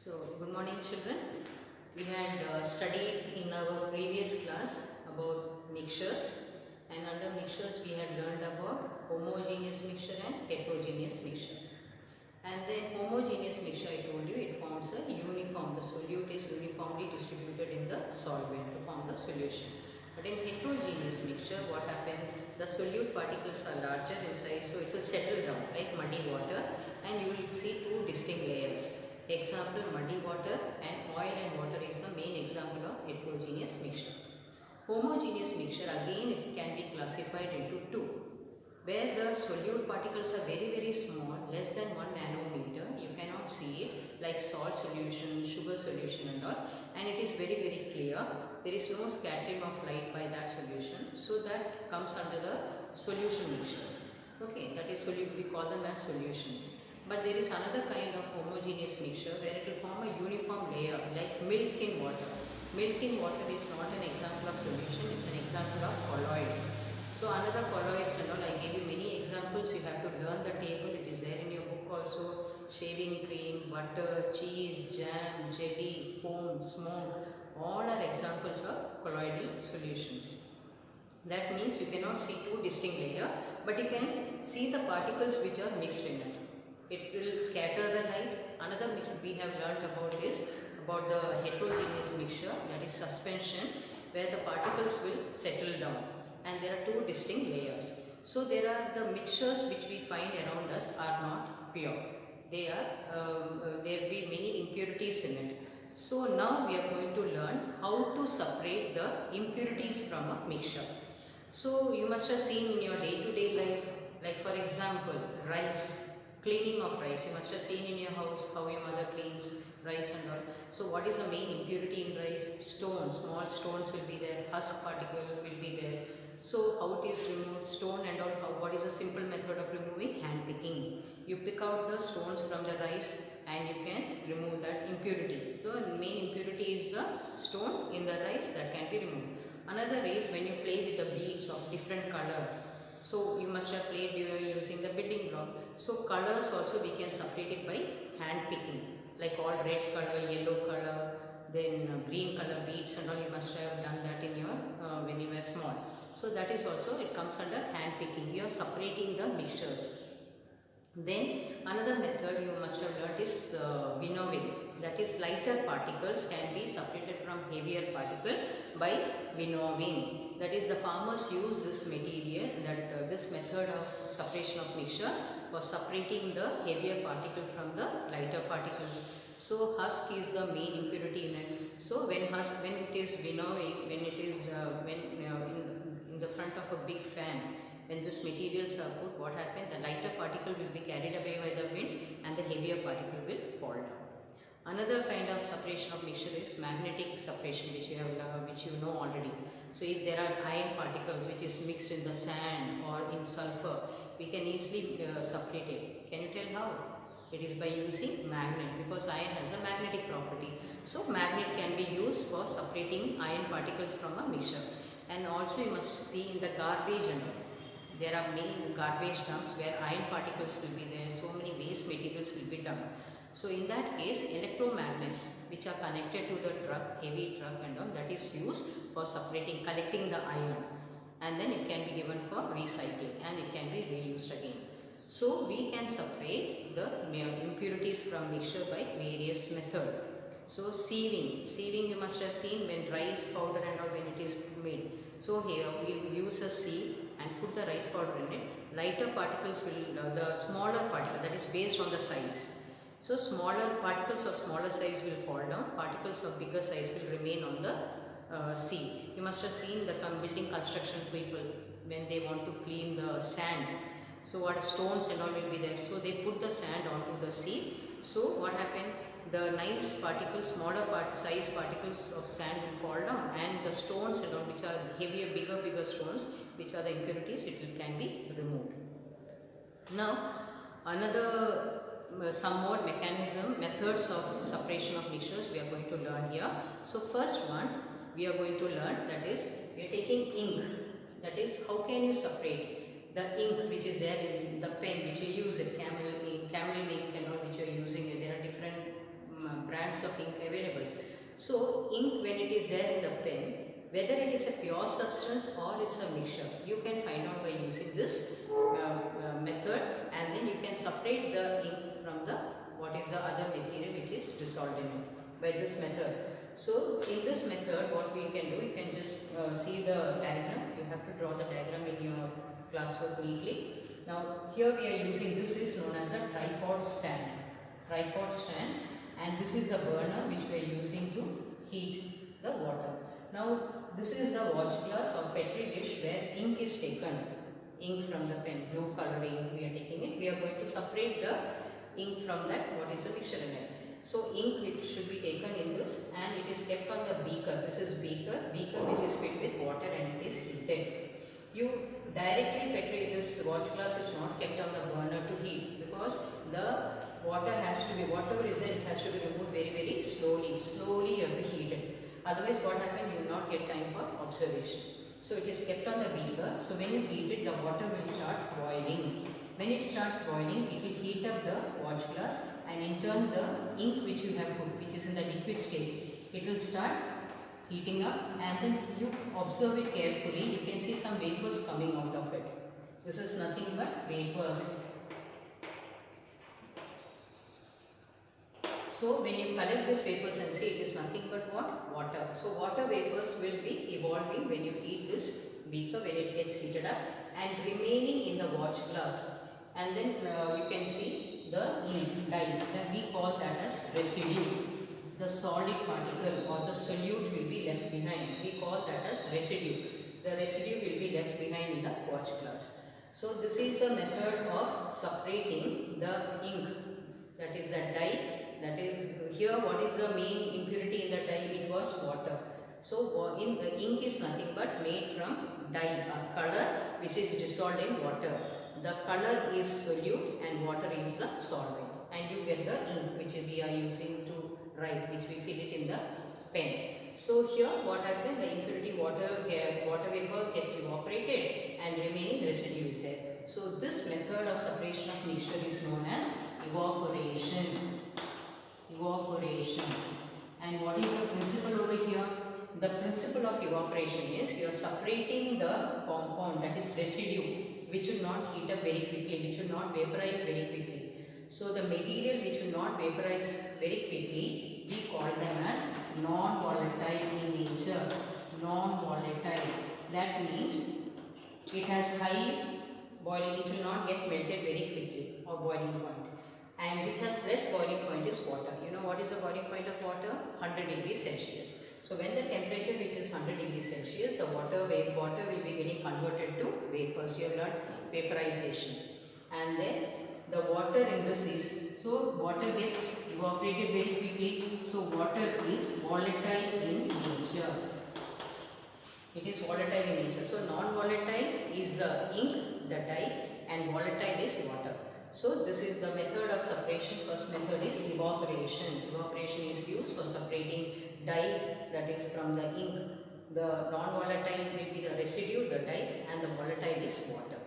Good morning, children. We had studied in our previous class about mixtures, and under mixtures we had learned about homogeneous mixture and heterogeneous mixture. And then homogeneous mixture, I told you, it forms a uniform. The solute is uniformly distributed in the solvent to form the solution. But in heterogeneous mixture, what happens? The solute particles are larger in size, so it will settle down like muddy water, and you will see two distinct layers. Example, muddy water and oil and water is the main example of heterogeneous mixture. Homogeneous mixture, again, it can be classified into two, where the solute particles are very small, less than 1 nanometer. You cannot see it, like salt solution, sugar solution and all, and it is very clear. There is no scattering of light by that solution, so that comes under the solution mixtures. Okay, that is we call them as solutions. But there is another kind of homogeneous mixture where it will form a uniform layer like milk in water. Milk in water is not an example of solution, it's an example of colloid. So another colloids and all, I gave you many examples. You have to learn the table, it is there in your book also. Shaving cream, butter, cheese, jam, jelly, foam, smoke, all are examples of colloidal solutions. That means you cannot see two distinct layers, but you can see the particles which are mixed in it. It will scatter the light. Another we have learnt about is about the heterogeneous mixture, that is suspension, where the particles will settle down, and there are two distinct layers. So there are the mixtures which we find around us are not pure. They are there will be many impurities in it. So now we are going to learn how to separate the impurities from a mixture. So you must have seen in your day-to-day life, like for example, rice. Cleaning of rice, you must have seen in your house how your mother cleans rice and all. So what is the main impurity in rice? Stones, small stones will be there, husk particle will be there. So how it is removed, stone and all, what is a simple method of removing? Hand picking. You pick out the stones from the rice and you can remove that impurity. So the main impurity is the stone in the rice that can be removed. Another is when you play with the beads of different color. So you must have played using the building block. So colors also we can separate it by hand picking, like all red color, yellow color, then green color beads and all. You must have done that in your when you were small. So that is also, it comes under hand picking. You are separating the mixtures. Then another method you must have learnt is winnowing. That is, lighter particles can be separated from heavier particle by winnowing. That is, the farmers use this material, this method of separation of mixture for separating the heavier particle from the lighter particles. So husk is the main impurity in it. So when it is winnowing, when it is in the front of a big fan, when these materials are put, what happens? The lighter particle will be carried away by the wind and the heavier particle will fall down. Another kind of separation of mixture is magnetic separation, which you know already. So if there are iron particles which is mixed in the sand or in sulfur, we can easily separate it. Can you tell how? It is by using magnet, because iron has a magnetic property. So magnet can be used for separating iron particles from a mixture. And also you must see in the garbage and there are many garbage dumps where iron particles will be there, so many waste materials will be dumped. So in that case, electromagnets which are connected to the truck, heavy truck and all, that is used for separating, collecting the iron, and then it can be given for recycling and it can be reused again. So we can separate the impurities from mixture by various methods. So sieving you must have seen when rice powder and all, when it is made. So here we use a sieve and put the rice powder in it. Lighter particles will, the smaller particle, that is based on the size. So smaller particles of smaller size will fall down, particles of bigger size will remain on the sieve. You must have seen the building construction people when they want to clean the sand. So what stones and all will be there. So they put the sand onto the sieve. So what happened? The nice particles, smaller size particles of sand will fall down, and the stones and all, which are heavier, bigger stones, which are the impurities, can be removed. Now another some more methods of separation of mixtures we are going to learn here. So first one we are going to learn, that is, we are taking ink. That is, how can you separate the ink which is there in the pen which you use, camel ink and all which you are using. There are different brands is there in the pen, whether it is a pure substance or it's a mixture, you can find out by using this method, and then you can separate the ink from the what is the other material which is dissolved in it by this method. So in this method what we can do, you can just see the diagram. You have to draw the diagram in your classwork neatly. Now here we are using, this is known as a tripod stand. Tripod stand, and this is the burner which we are using to heat the water. Now this is the watch glass or petri dish where ink is taken, ink from the pen, blue color ink we are taking it. We are going to separate the ink from that, what is the mixture in it. So ink, it should be taken in this, and it is kept on the beaker. This is beaker which is filled with water and it is heated. You directly this watch glass is not kept on the burner to heat, because the water has to be, whatever is there, it has to be removed very slowly. Slowly you have to heat it. Otherwise what happens, you will not get time for observation. So it is kept on the beaker. So when you heat it, the water will start boiling. When it starts boiling, it will heat up the watch glass, and in turn the ink which you have put, which is in the liquid state, it will start heating up, and then you observe it carefully. You can see some vapors coming out of it. This is nothing but vapors. So when you collect these vapors and see, it is nothing but what? Water. So water vapors will be evolving when you heat this beaker, when it gets heated up, and remaining in the watch glass. And then you can see the ink dye. Then we call that as residue. The solid particle or the solute will be left behind. We call that as residue. The residue will be left behind in the watch glass. So this is a method of separating the ink, that is the dye. That is, here what is the main impurity in the dye? It was water. So in the ink is nothing but made from dye, a color which is dissolved in water. The color is solute and water is the solvent, and you get the ink which we are using to write, which we fill it in the pen. So here what happens, the impurity water vapor gets evaporated and remaining residue is there. So this method of separation of mixture is known as evaporation. Evaporation. And what is the principle over here? The principle of evaporation is you are separating the compound, that is residue, which will not heat up very quickly, which will not vaporize very quickly. So the material which will not vaporize very quickly, we call them as non-volatile in nature. Non-volatile. That means it has high boiling, it will not get melted very quickly, or boiling point. And which has less boiling point is water. You know what is the boiling point of water? 100 degrees Celsius. So when the temperature reaches 100 degrees Celsius, the water will be getting converted to vapors. You have got vaporization. And then the water in this is, so water gets evaporated very quickly. So water is volatile in nature. It is volatile in nature. So non-volatile is the ink, the dye, and volatile is water. So this is the method of separation. First method is evaporation. Evaporation is used for separating dye, that is from the ink. The non-volatile will be the residue, the dye, and the volatile is water.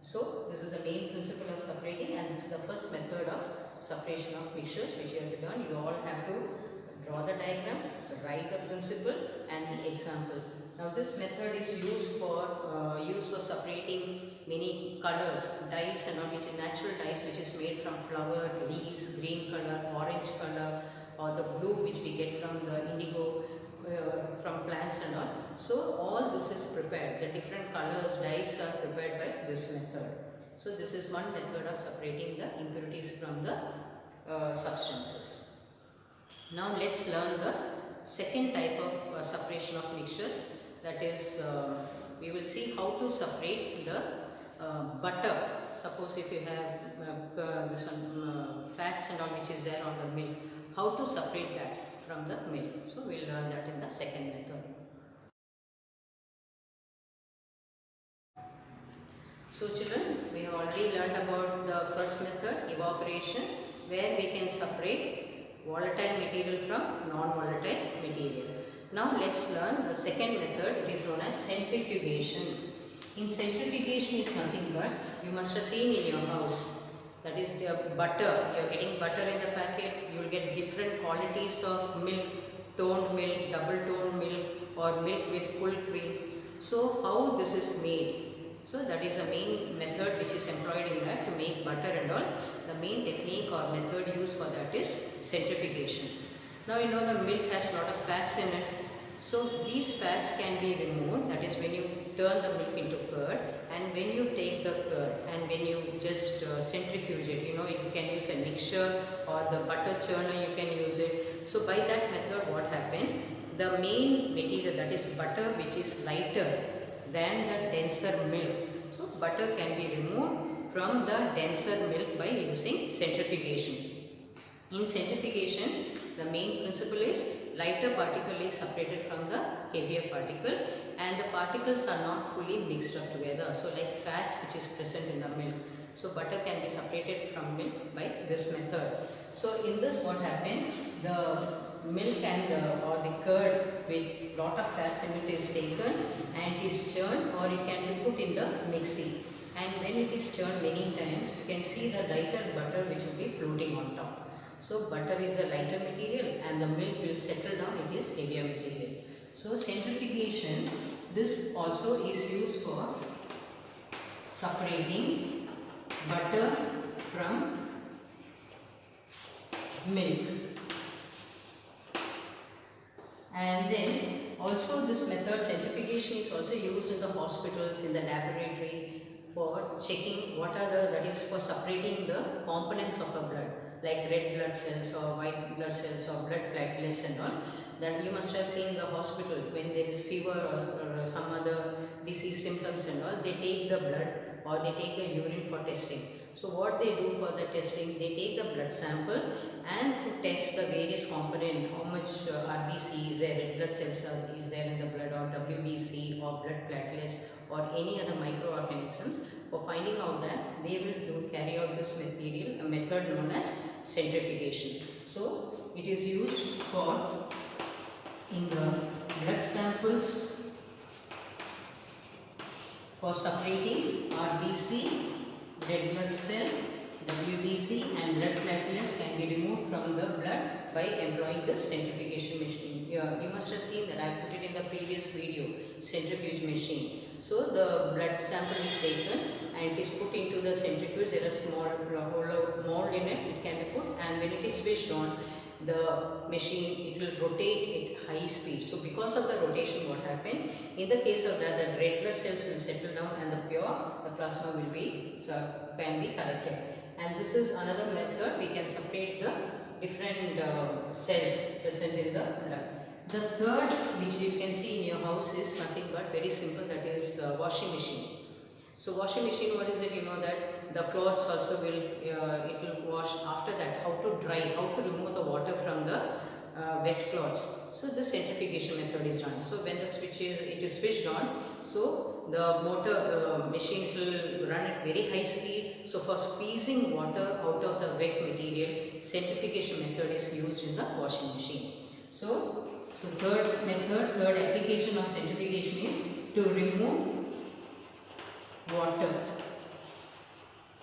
So this is the main principle of separating, and this is the first method of separation of mixtures which you have to learn. You all have to draw the diagram, write the principle and the example. Now this method is used for separating many colors, dyes and all, which is natural dyes which is made from flower, leaves, green color, orange color, or the blue which we get from the indigo, from plants and all. So all this is prepared, the different colors, dyes are prepared by this method. So this is one method of separating the impurities from the substances. Now let's learn the second type of separation of mixtures, that is we will see how to separate the butter. Suppose if you have this one fats and all which is there on the milk, how to separate that from the milk. So we will learn that in the second method. So children, we have already learned about the first method, evaporation, where we can separate volatile material from non-volatile material. Now let's learn the second method. It is known as centrifugation. In centrifugation is nothing but, you must have seen in your house, that is the butter. You are getting butter in the packet, you will get different qualities of milk toned milk, double toned milk, or milk with full cream. So how this is made? So that is the main method which is employed in that to make butter and all. The main technique or method used for that is centrifugation. Now you know the milk has lot of fats in it. So these fats can be removed, that is when you turn the milk into curd, and when you take the curd and when you just centrifuge it, you know, you can use a mixture or the butter churner you can use it. So by that method what happened? The main material, that is butter, which is lighter than the denser milk. So butter can be removed from the denser milk by using centrifugation. In centrifugation, the main principle is lighter particle is separated from the heavier particle, and the particles are not fully mixed up together. So like fat which is present in the milk. So butter can be separated from milk by this method. So in this what happened? The milk and or the curd with lot of fats in it is taken and is churned, or it can be put in the mixie. And when it is churned many times, you can see the lighter butter which will be floating on top. So butter is a lighter material and the milk will settle down, it is heavier material. So centrifugation, this also is used for separating butter from milk. And then also this method, centrifugation, is also used in the hospitals, in the laboratory, for checking what are the, that is for separating the components of a blood, like red blood cells or white blood cells or blood platelets and all. That you must have seen in the hospital when there is fever or some other disease symptoms and all, they take the blood or they take the urine for testing. So what they do for the testing, they take the blood sample and to test the various component, how much RBC is there, red blood cells is there in the blood, or WBC or blood platelets or any other microorganisms. For finding out that, they will carry out this material, a method known as centrifugation. So it is used for in the blood samples for separating RBC, red blood cell, WBC and blood platelets can be removed from the blood by employing the centrifugation machine. You must have seen that I put it in the previous video, centrifuge machine. So the blood sample is taken and it is put into the centrifuge. There is a small hollow mold in it, it can be put, and when it is switched on, the machine, it will rotate at high speed. So because of the rotation, what happened? In the case of that, the red blood cells will settle down and the plasma will be, can be collected. And this is another method, we can separate the different cells present in the blood. The third, which you can see in your house, is nothing but very simple, that is washing machine. So washing machine, what is it? You know that the clothes also will, it will wash. After that, how to dry, how to remove the water from the wet cloths. So the centrifugation method is run. So when the switch is, it is switched on, so the motor machine will run at very high speed. So for squeezing water out of the wet material, centrifugation method is used in the washing machine. So third method, third application of centrifugation is to remove water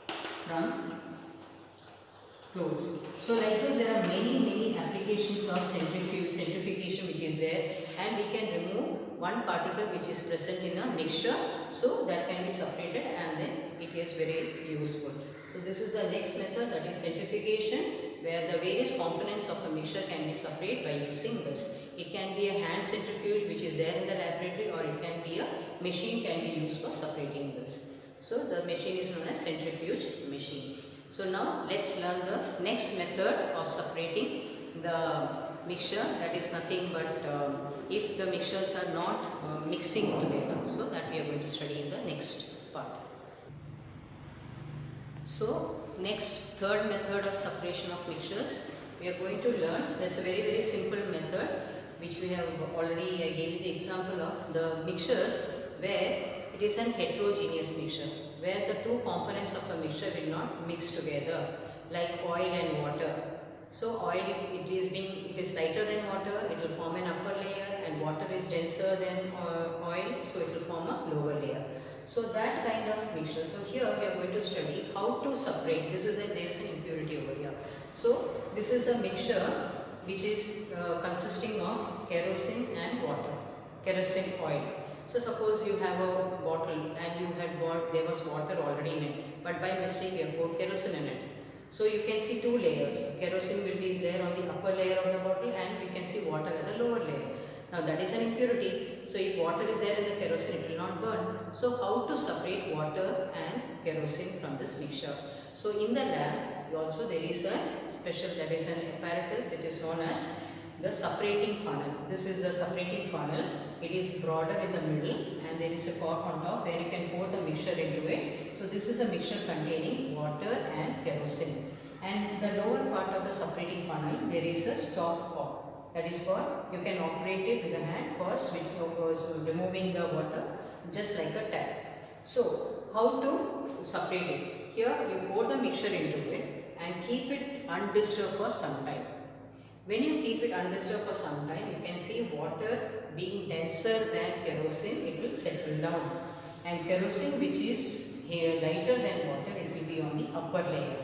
from clothes. So like this, there are many applications of centrifugation which is there, and we can remove one particle which is present in a mixture, so that can be separated and then it is very useful. So this is the next method, that is centrifugation, where the various components of a mixture can be separated by using this. It can be a hand centrifuge which is there in the laboratory, or it can be a machine can be used for separating this. So the machine is known as centrifuge machine. So now let's learn the next method of separating the mixture, that is nothing but if the mixtures are not mixing together. So that we are going to study in the next part. So next, third method of separation of mixtures, we are going to learn. That's a very simple method which we have already, I gave you the example of the mixtures where it is an heterogeneous mixture, where the two components of a mixture will not mix together, like oil and water. So oil, it is lighter than water, it will form an upper layer, and water is denser than oil, so it will form a lower layer. So that kind of mixture. So here we are going to study how to separate. There is an impurity over here. So this is a mixture which is consisting of kerosene and water, kerosene oil. So suppose you have a bottle and you had bought, there was water already in it, but by mistake you have poured kerosene in it. So you can see two layers. Kerosene will be there on the upper layer of the bottle and we can see water at the lower layer. Now that is an impurity. So if water is there in the kerosene, it will not burn. So how to separate water and kerosene from this mixture? So in the lab, also there is a special, that is an apparatus, it is known as the separating funnel. This is the separating funnel. It is broader in the middle and there is a cork on top where you can pour the mixture into it. So this is a mixture containing water and kerosene. And the lower part of the separating funnel, there is a stop cork. That is for, you can operate it with a hand for removing the water just like a tap. So how to separate it? Here you pour the mixture into it and keep it undisturbed for some time. When you keep it undisturbed for some time, you can see water being denser than kerosene, it will settle down. And kerosene, which is here lighter than water, it will be on the upper layer.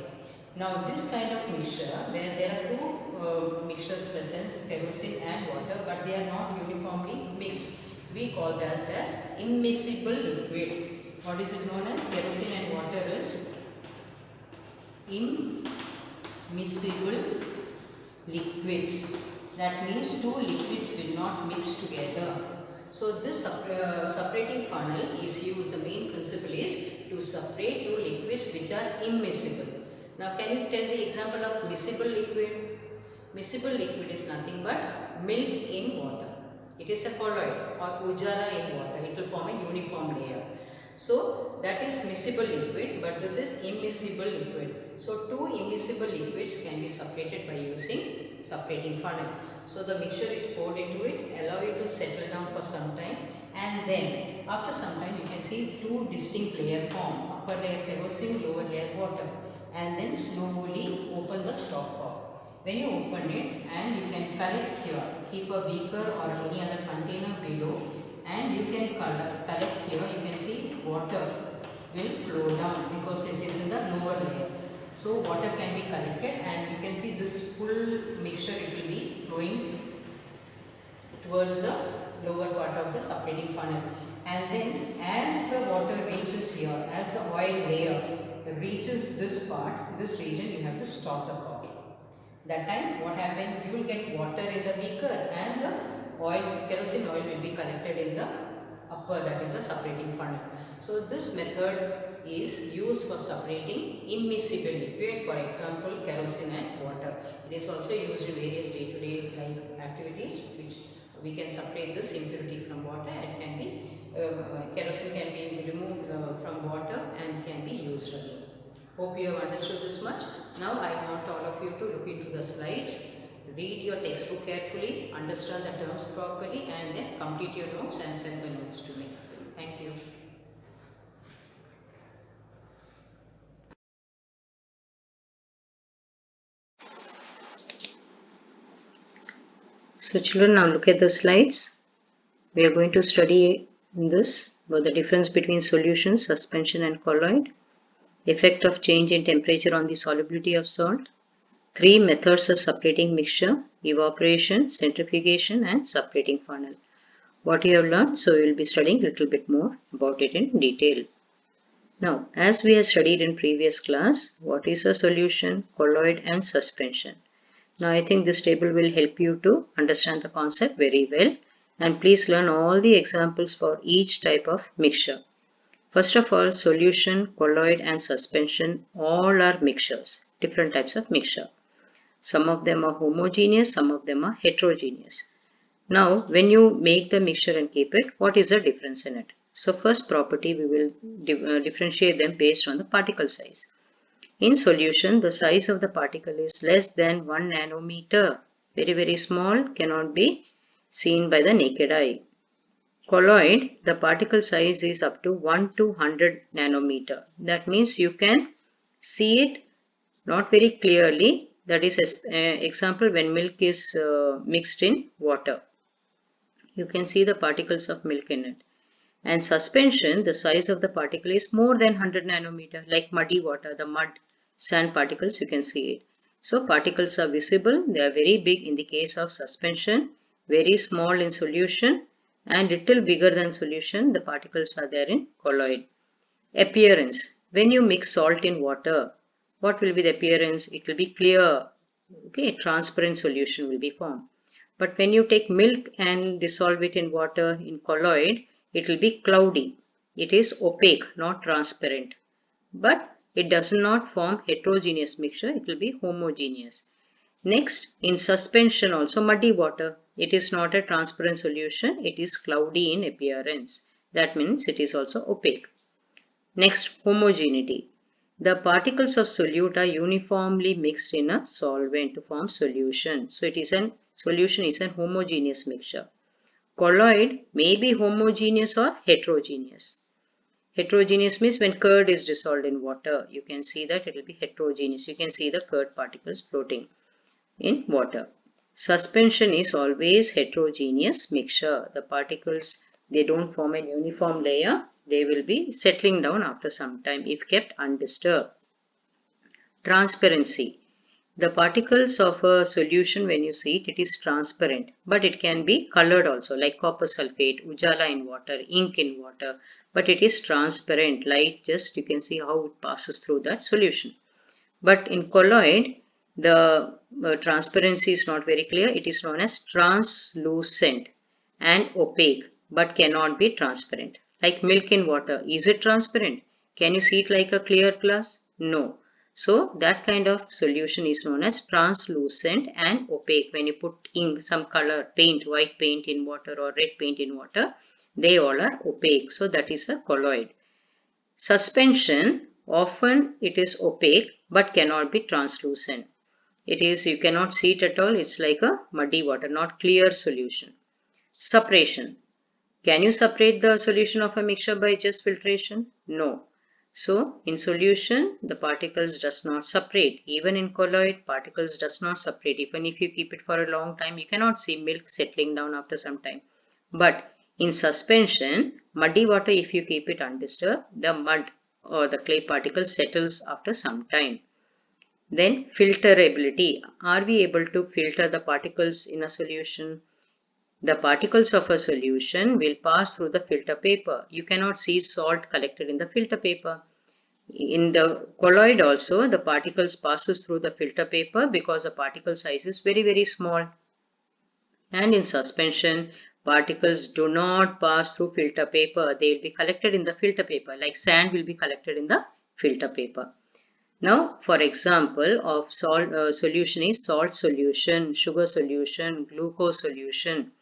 Now this kind of mixture, where there are two mixtures present, kerosene and water, but they are not uniformly mixed, we call that as immiscible liquid. What is it known as? Kerosene and water is immiscible liquids. That means two liquids will not mix together. So this separating funnel is used, the main principle is to separate two liquids which are immiscible. Now can you tell the example of miscible liquid? Miscible liquid is nothing but milk in water. It is a colloid or ujara in water. It will form a uniform layer. So that is miscible liquid, but this is immiscible liquid. So two immiscible liquids can be separated by using separating funnel. So the mixture is poured into it, allow it to settle down for some time, and then after some time you can see two distinct layers form, upper layer kerosene, lower layer water, and then slowly open the stop cork. When you open it and you can collect here, keep a beaker or any other container below, and you can collect here, you can see water will flow down because it is in the lower layer. So water can be collected and you can see this full mixture, it will be flowing towards the lower part of the separating funnel. And then as the water reaches here, as the oil layer reaches this part, this region, you have to stop the cork. That time what happened, you will get water in the beaker and the oil, kerosene oil will be collected in the upper, that is the separating funnel. So this method is used for separating immiscible liquid, for example kerosene and water. It is also used in various day-to-day life activities which we can separate this impurity from water and can be kerosene can be removed from water and can be used again. Hope you have understood this much. Now I want all of you to look into the slides, read your textbook carefully, understand the terms properly, and then complete your notes and send the notes to me. Thank you. So children, now look at the slides. We are going to study in this about the difference between solution, suspension and colloid, effect of change in temperature on the solubility of salt, three methods of separating mixture, evaporation, centrifugation and separating funnel. What you have learned, so we will be studying a little bit more about it in detail. Now, as we have studied in previous class, what is a solution, colloid and suspension. Now, I think this table will help you to understand the concept very well, and please learn all the examples for each type of mixture. First of all, solution, colloid and suspension all are mixtures, different types of mixture. Some of them are homogeneous, some of them are heterogeneous. Now, when you make the mixture and keep it, what is the difference in it? So, first property, we will differentiate them based on the particle size. In solution, the size of the particle is less than 1 nanometer. Very, very small, cannot be seen by the naked eye. Colloid, the particle size is up to 1 to 100 nanometer. That means you can see it not very clearly. That is example when milk is mixed in water. You can see the particles of milk in it. And suspension, the size of the particle is more than 100 nanometer, like muddy water, the mud, sand particles, you can see it. So particles are visible, they are very big in the case of suspension, very small in solution and little bigger than solution, the particles are there in colloid. Appearance. When you mix salt in water, what will be the appearance? It will be clear, okay, transparent solution will be formed. But when you take milk and dissolve it in water in colloid, it will be cloudy. It is opaque, not transparent. But it does not form heterogeneous mixture, it will be homogeneous. Next, in suspension also muddy water. It is not a transparent solution, it is cloudy in appearance. That means it is also opaque. Next, homogeneity. The particles of solute are uniformly mixed in a solvent to form solution. So solution is a homogeneous mixture. Colloid may be homogeneous or heterogeneous. Heterogeneous means when curd is dissolved in water, you can see that it will be heterogeneous. You can see the curd particles floating in water. Suspension is always heterogeneous mixture. The particles, they don't form a uniform layer. They will be settling down after some time if kept undisturbed. Transparency. The particles of a solution, when you see it, it is transparent, but it can be colored also, like copper sulfate, ujala in water, ink in water, but it is transparent. Light, just you can see how it passes through that solution. But in colloid, the transparency is not very clear. It is known as translucent and opaque, but cannot be transparent. Like milk in water, is it transparent? Can you see it like a clear glass? No. So that kind of solution is known as translucent and opaque. When you put ink, some color, paint, white paint in water or red paint in water, they all are opaque. So that is a colloid. Suspension, often it is opaque but cannot be translucent. It is, you cannot see it at all. It's like a muddy water, not clear solution. Separation. Can you separate the solution of a mixture by just filtration? No. So in solution, the particles does not separate. Even in colloid, particles does not separate. Even if you keep it for a long time, you cannot see milk settling down after some time. But in suspension, muddy water, if you keep it undisturbed, the mud or the clay particle settles after some time. Then filterability. Are we able to filter the particles in a solution? The particles of a solution will pass through the filter paper. You cannot see salt collected in the filter paper. In the colloid also, the particles passes through the filter paper because the particle size is very, very small. And in suspension, particles do not pass through filter paper. They will be collected in the filter paper, like sand will be collected in the filter paper. Now, for example of salt solution is salt solution, sugar solution, glucose solution.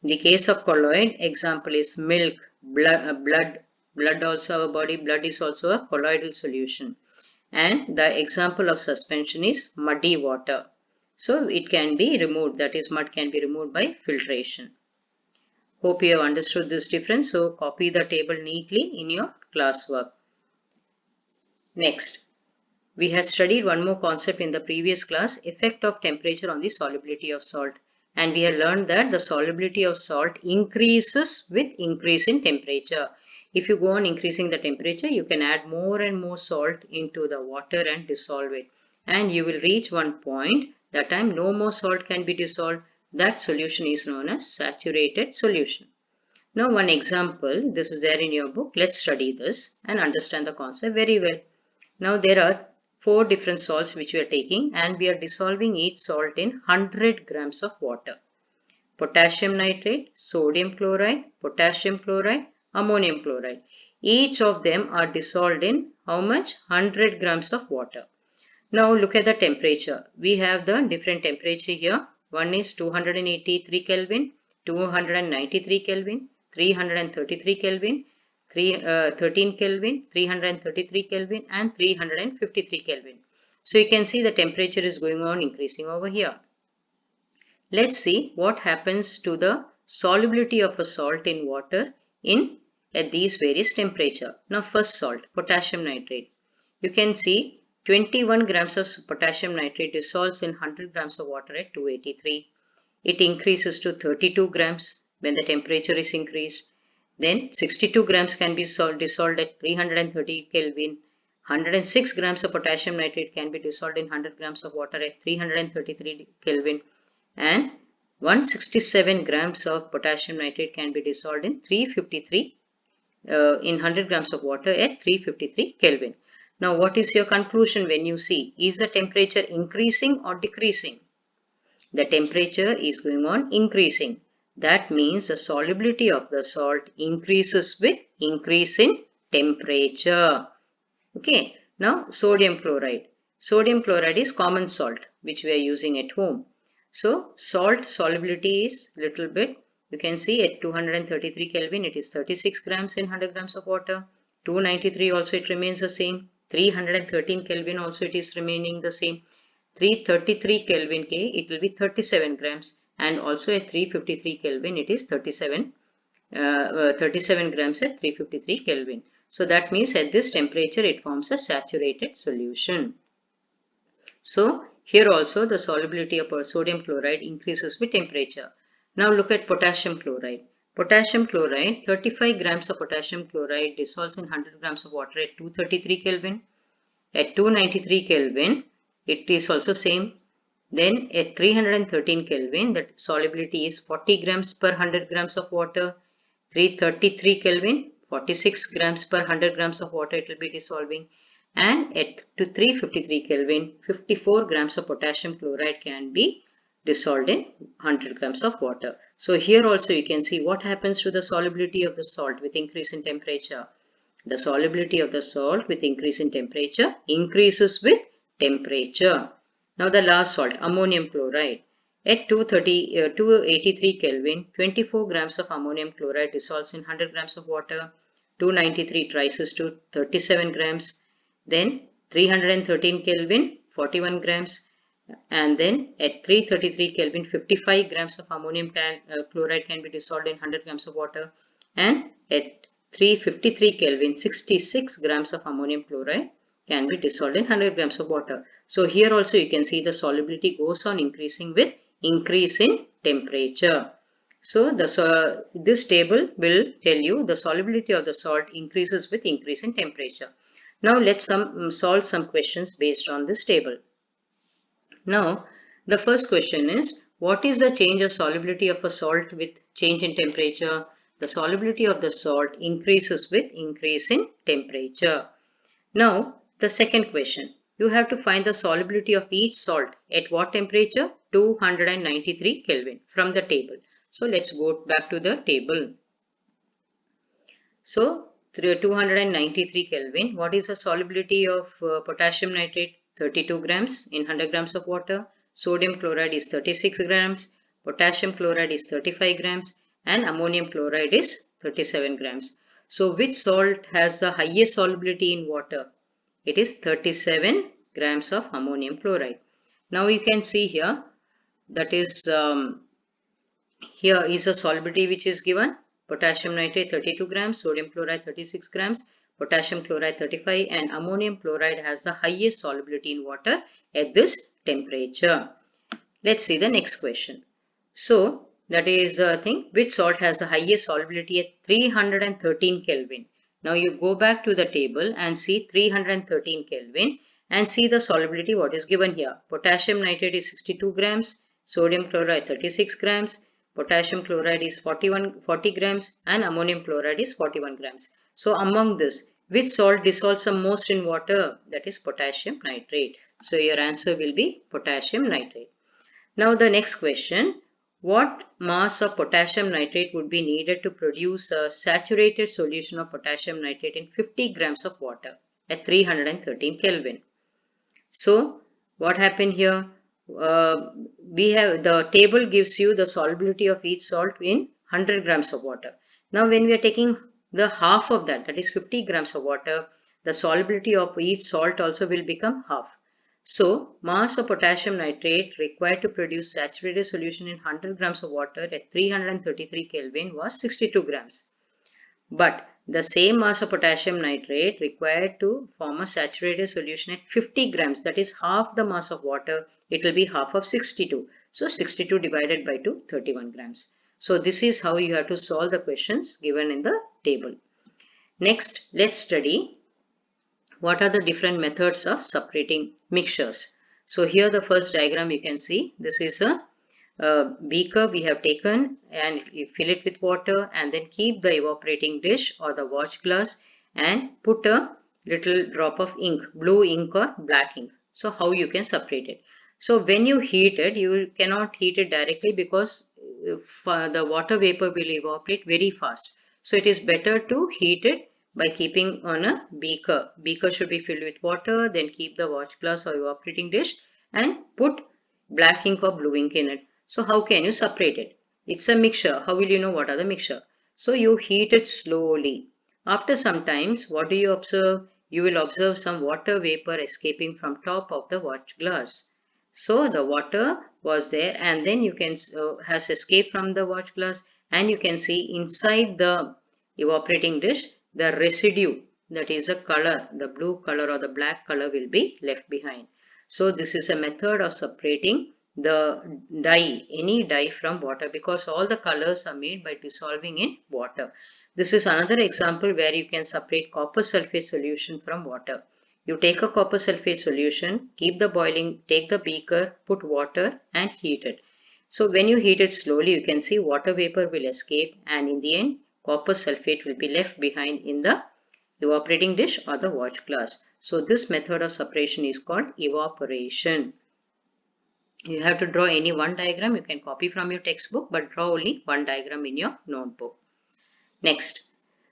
In the case of colloid, example is milk, blood also our body, blood is also a colloidal solution. And the example of suspension is muddy water. So it can be removed, that is mud can be removed by filtration. Hope you have understood this difference. So copy the table neatly in your classwork. Next, we had studied one more concept in the previous class, effect of temperature on the solubility of salt. And we have learned that the solubility of salt increases with increase in temperature. If you go on increasing the temperature, you can add more and more salt into the water and dissolve it. And you will reach one point, that time no more salt can be dissolved. That solution is known as saturated solution. Now one example, this is there in your book. Let's study this and understand the concept very well. Now there are 4 different salts which we are taking and we are dissolving each salt in 100 grams of water. Potassium nitrate, sodium chloride, potassium chloride, ammonium chloride. Each of them are dissolved in how much? 100 grams of water. Now look at the temperature. We have the different temperature here. One is 283 Kelvin, 293 Kelvin, 333 Kelvin, 13 Kelvin, 333 Kelvin and 353 Kelvin. So you can see the temperature is going on increasing over here. Let's see what happens to the solubility of a salt in water at these various temperature. Now first salt, potassium nitrate. You can see 21 grams of potassium nitrate dissolves in 100 grams of water at 283. It increases to 32 grams when the temperature is increased. Then 62 grams can be dissolved at 330 Kelvin 106 grams of potassium nitrate can be dissolved in 100 grams of water at 333 Kelvin, and 167 grams of potassium nitrate can be dissolved in 353 in 100 grams of water at 353 Kelvin. Now, what is your conclusion when you see? Is the temperature increasing or decreasing? The temperature is going on increasing. That means the solubility of the salt increases with increase in temperature. Okay, now sodium chloride. Sodium chloride is common salt which we are using at home. So salt solubility is little bit. You can see at 233 Kelvin it is 36 grams in 100 grams of water. 293 also it remains the same. 313 Kelvin also it is remaining the same. 333 Kelvin K it will be 37 grams, and also at 353 Kelvin it is 37 grams at 353 Kelvin. So that means at this temperature it forms a saturated solution. So here also the solubility of sodium chloride increases with temperature. Now look at potassium chloride. Potassium chloride, 35 grams of potassium chloride dissolves in 100 grams of water at 233 Kelvin. At 293 Kelvin it is also same. Then at 313 Kelvin the solubility is 40 grams per 100 grams of water. 333 Kelvin, 46 grams per 100 grams of water it will be dissolving, and at 353 Kelvin 54 grams of potassium chloride can be dissolved in 100 grams of water. So here also you can see what happens to the solubility of the salt with increase in temperature. The solubility of the salt with increase in temperature increases with temperature. Now the last salt, ammonium chloride. At 283 Kelvin, 24 grams of ammonium chloride dissolves in 100 grams of water. 293 rises to 37 grams. Then 313 Kelvin, 41 grams. And then at 333 Kelvin, 55 grams of ammonium chloride can be dissolved in 100 grams of water. And at 353 Kelvin, 66 grams of ammonium chloride can be dissolved in 100 grams of water. So here also you can see the solubility goes on increasing with increase in temperature. So this table will tell you the solubility of the salt increases with increase in temperature. Now let's solve some questions based on this table. Now the first question is, what is the change of solubility of a salt with change in temperature? The solubility of the salt increases with increase in temperature. Now the second question, you have to find the solubility of each salt at what temperature? 293 Kelvin from the table. So let's go back to the table. So 293 Kelvin, what is the solubility of potassium nitrate? 32 grams in 100 grams of water. Sodium chloride is 36 grams. Potassium chloride is 35 grams. And ammonium chloride is 37 grams. So which salt has the highest solubility in water? It is 37 grams of ammonium chloride. Now you can see here, that is here is the solubility which is given. Potassium nitrate 32 grams, sodium chloride 36 grams, potassium chloride 35, and ammonium chloride has the highest solubility in water at this temperature. Let's see the next question. So that is which salt has the highest solubility at 313 Kelvin? Now you go back to the table and see 313 Kelvin and see the solubility what is given here. Potassium nitrate is 62 grams, sodium chloride 36 grams, potassium chloride is 40 grams, and ammonium chloride is 41 grams. So among this, which salt dissolves the most in water? That is potassium nitrate. So your answer will be potassium nitrate. Now the next question. What mass of potassium nitrate would be needed to produce a saturated solution of potassium nitrate in 50 grams of water at 313 Kelvin? So what happened here? We have the table gives you the solubility of each salt in 100 grams of water. Now when we are taking the half of that, that is 50 grams of water, the solubility of each salt also will become half. So, mass of potassium nitrate required to produce saturated solution in 100 grams of water at 333 Kelvin was 62 grams. But the same mass of potassium nitrate required to form a saturated solution at 50 grams, that is half the mass of water, it will be half of 62. So, 62 divided by 2, 31 grams. So, this is how you have to solve the questions given in the table. Next, let's study What are the different methods of separating mixtures? So here the first diagram you can see, this is a beaker we have taken and you fill it with water and then keep the evaporating dish or the watch glass and put a little drop of ink, blue ink or black ink. So how you can separate it? So when you heat it, you cannot heat it directly because the water vapor will evaporate very fast. So it is better to heat it by keeping on a beaker. Beaker should be filled with water, then keep the watch glass or evaporating dish and put black ink or blue ink in it. So how can you separate it? It's a mixture. How will you know what are the mixture? So you heat it slowly. After some times, what do you observe? You will observe some water vapor escaping from top of the watch glass. So the water was there and then you can has escaped from the watch glass and you can see inside the evaporating dish the residue, that is a color, the blue color or the black color will be left behind. So this is a method of separating the dye, any dye from water, because all the colors are made by dissolving in water. This is another example where you can separate copper sulfate solution from water. You take a copper sulfate solution, keep the boiling, take the beaker, put water and heat it. So when you heat it slowly, you can see water vapor will escape and in the end, copper sulfate will be left behind in the evaporating dish or the watch glass. So this method of separation is called evaporation. You have to draw any one diagram. You can copy from your textbook, but draw only one diagram in your notebook. Next.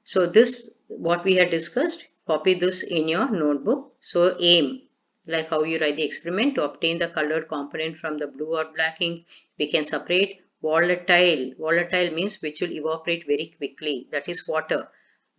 So this, what we had discussed, copy this in your notebook. So aim, like how you write the experiment, to obtain the colored component from the blue or black ink, we can separate volatile. Volatile means which will evaporate very quickly. That is water.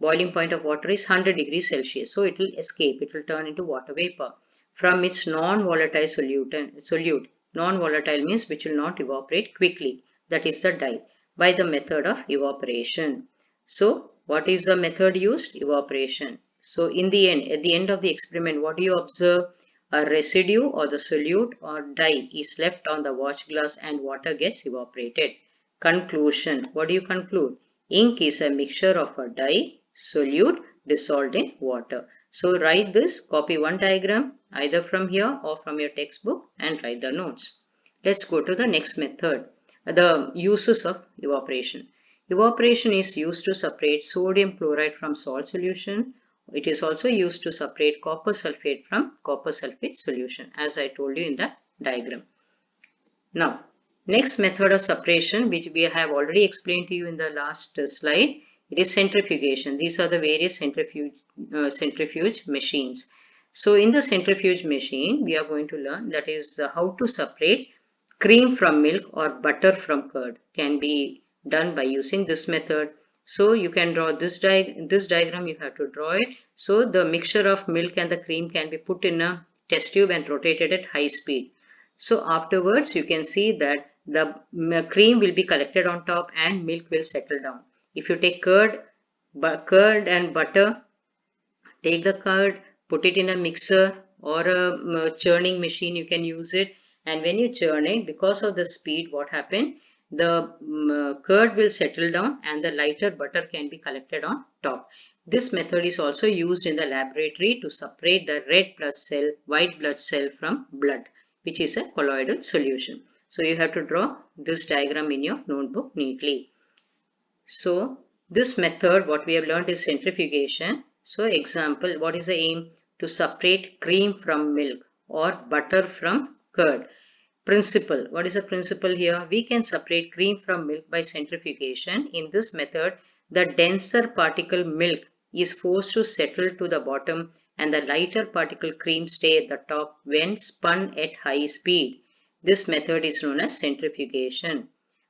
Boiling point of water is 100 degrees Celsius. So it will escape. It will turn into water vapor. From its non-volatile solute. Non-volatile means which will not evaporate quickly. That is the dye. By the method of evaporation. So what is the method used? Evaporation. So in the end, at the end of the experiment, what do you observe? A residue or the solute or dye is left on the watch glass and water gets evaporated. Conclusion. What do you conclude? Ink is a mixture of a dye, solute dissolved in water. So write this, copy one diagram either from here or from your textbook and write the notes. Let's go to the next method, the uses of evaporation. Evaporation is used to separate sodium chloride from salt solution. It is also used to separate copper sulfate from copper sulfate solution, as I told you in the diagram. Now, next method of separation, which we have already explained to you in the last slide, it is centrifugation. These are the various centrifuge machines. So in the centrifuge machine, we are going to learn, that is how to separate cream from milk or butter from curd. Can be done by using this method. So you can draw this diagram, you have to draw it. So the mixture of milk and the cream can be put in a test tube and rotated at high speed. So afterwards you can see that the cream will be collected on top and milk will settle down. If you take curd and butter, take the curd, put it in a mixer or a churning machine, you can use it. And when you churn it, because of the speed, what happened? The curd will settle down and the lighter butter can be collected on top. This method is also used in the laboratory to separate the red blood cell, white blood cell from blood, which is a colloidal solution. So you have to draw this diagram in your notebook neatly. So this method, what we have learned is centrifugation. So example, what is the aim? To separate cream from milk or butter from curd. Principle. What is the principle here? We can separate cream from milk by centrifugation. In this method, the denser particle milk is forced to settle to the bottom and the lighter particle cream stay at the top when spun at high speed. This method is known as centrifugation.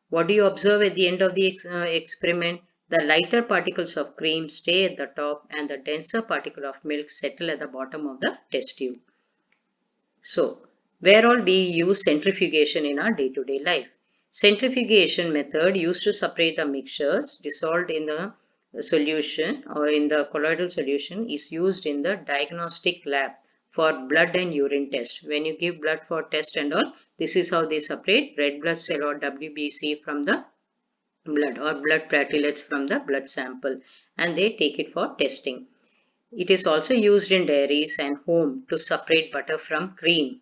What do you observe at the end of the experiment? The lighter particles of cream stay at the top and the denser particle of milk settle at the bottom of the test tube. So, where all we use centrifugation in our day-to-day life? Centrifugation method used to separate the mixtures dissolved in the solution or in the colloidal solution is used in the diagnostic lab for blood and urine test. When you give blood for test and all, this is how they separate red blood cell or WBC from the blood or blood platelets from the blood sample and they take it for testing. It is also used in dairies and home to separate butter from cream.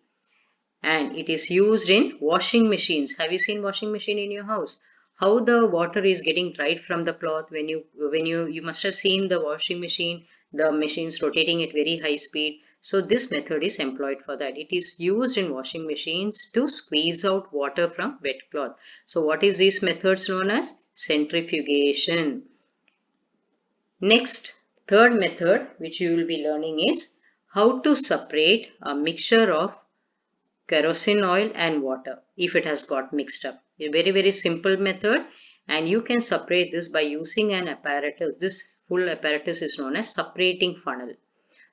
And it is used in washing machines. Have you seen washing machine in your house? How the water is getting dried from the cloth when you must have seen the washing machine, the machines rotating at very high speed. So this method is employed for that. It is used in washing machines to squeeze out water from wet cloth. So what is these methods known as? Centrifugation. Next, third method which you will be learning is how to separate a mixture of kerosene oil and water if it has got mixed up. A very simple method, and you can separate this by using an apparatus. This full apparatus is known as separating funnel.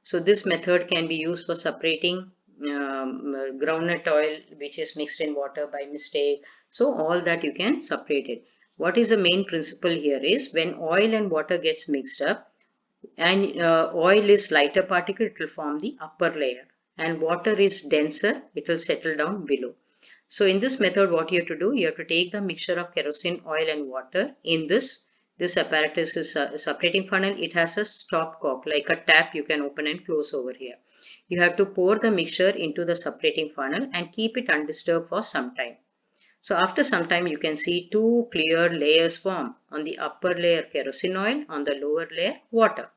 So this method can be used for separating groundnut oil which is mixed in water by mistake. So all that you can separate it. What is the main principle here is when oil and water gets mixed up, and oil is lighter particle, it will form the upper layer, and water is denser, it will settle down below. So in this method, what you have to do, you have to take the mixture of kerosene oil and water. In this apparatus is a separating funnel. It has a stop cock like a tap you can open and close over here. You have to pour the mixture into the separating funnel and keep it undisturbed for some time. So after some time you can see two clear layers form. On the upper layer kerosene oil, on the lower layer water.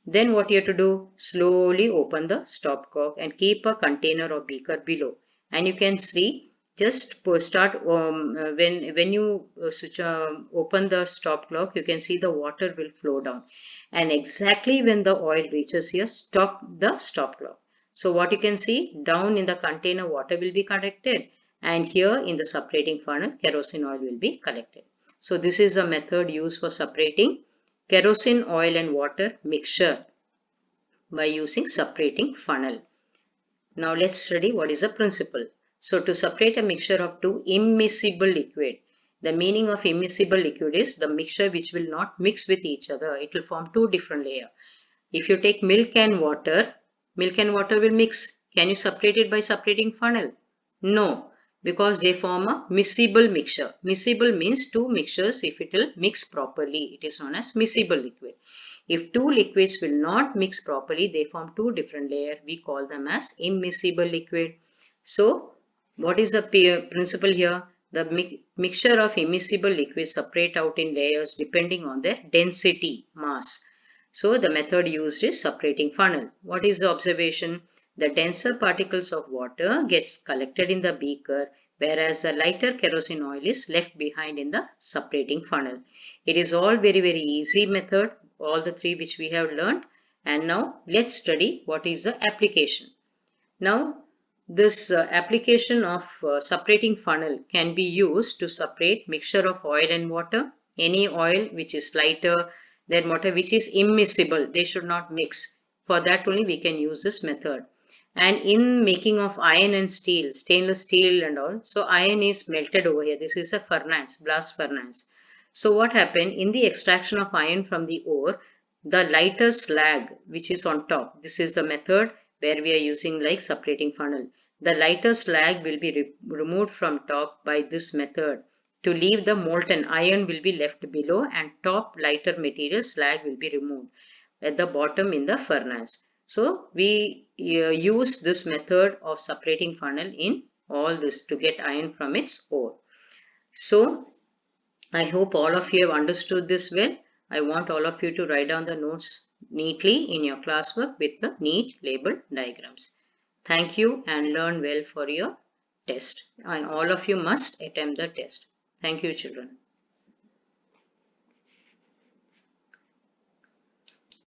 Then what you have to do, slowly open the stopcock and keep a container or beaker below. And you can see just start when you switch open the stop clock, you can see the water will flow down. And exactly when the oil reaches here, stop the stop clock. So what you can see, down in the container water will be collected, and here in the separating funnel kerosene oil will be collected. So this is a method used for separating kerosene oil and water mixture by using separating funnel. Now let's study what is a principle. So to separate a mixture of two immiscible liquid, the meaning of immiscible liquid is the mixture which will not mix with each other. It will form two different layers. If you take milk and water will mix. Can you separate it by separating funnel? No, because they form a miscible mixture. Miscible means two mixtures if it will mix properly. It is known as miscible liquid. If two liquids will not mix properly, they form two different layers. We call them as immiscible liquid. So, what is the principle here? The mixture of immiscible liquids separate out in layers depending on their density, mass. So, the method used is separating funnel. What is the observation? The denser particles of water gets collected in the beaker, whereas the lighter kerosene oil is left behind in the separating funnel. It is all very easy method, all the three which we have learned. And now let's study what is the application. Now this application of separating funnel can be used to separate mixture of oil and water. Any oil which is lighter than water which is immiscible, they should not mix. For that only we can use this method. And in making of iron and steel, stainless steel and all, so iron is melted over here. This is a furnace, blast furnace. So what happened in the extraction of iron from the ore, the lighter slag which is on top, this is the method where we are using like separating funnel. The lighter slag will be removed from top by this method. To leave the molten iron will be left below, and top lighter material slag will be removed at the bottom in the furnace. So we use this method of separating funnel in all this to get iron from its ore. So I hope all of you have understood this well. I want all of you to write down the notes neatly in your classwork with the neat labeled diagrams. Thank you and learn well for your test. And all of you must attempt the test. Thank you, children.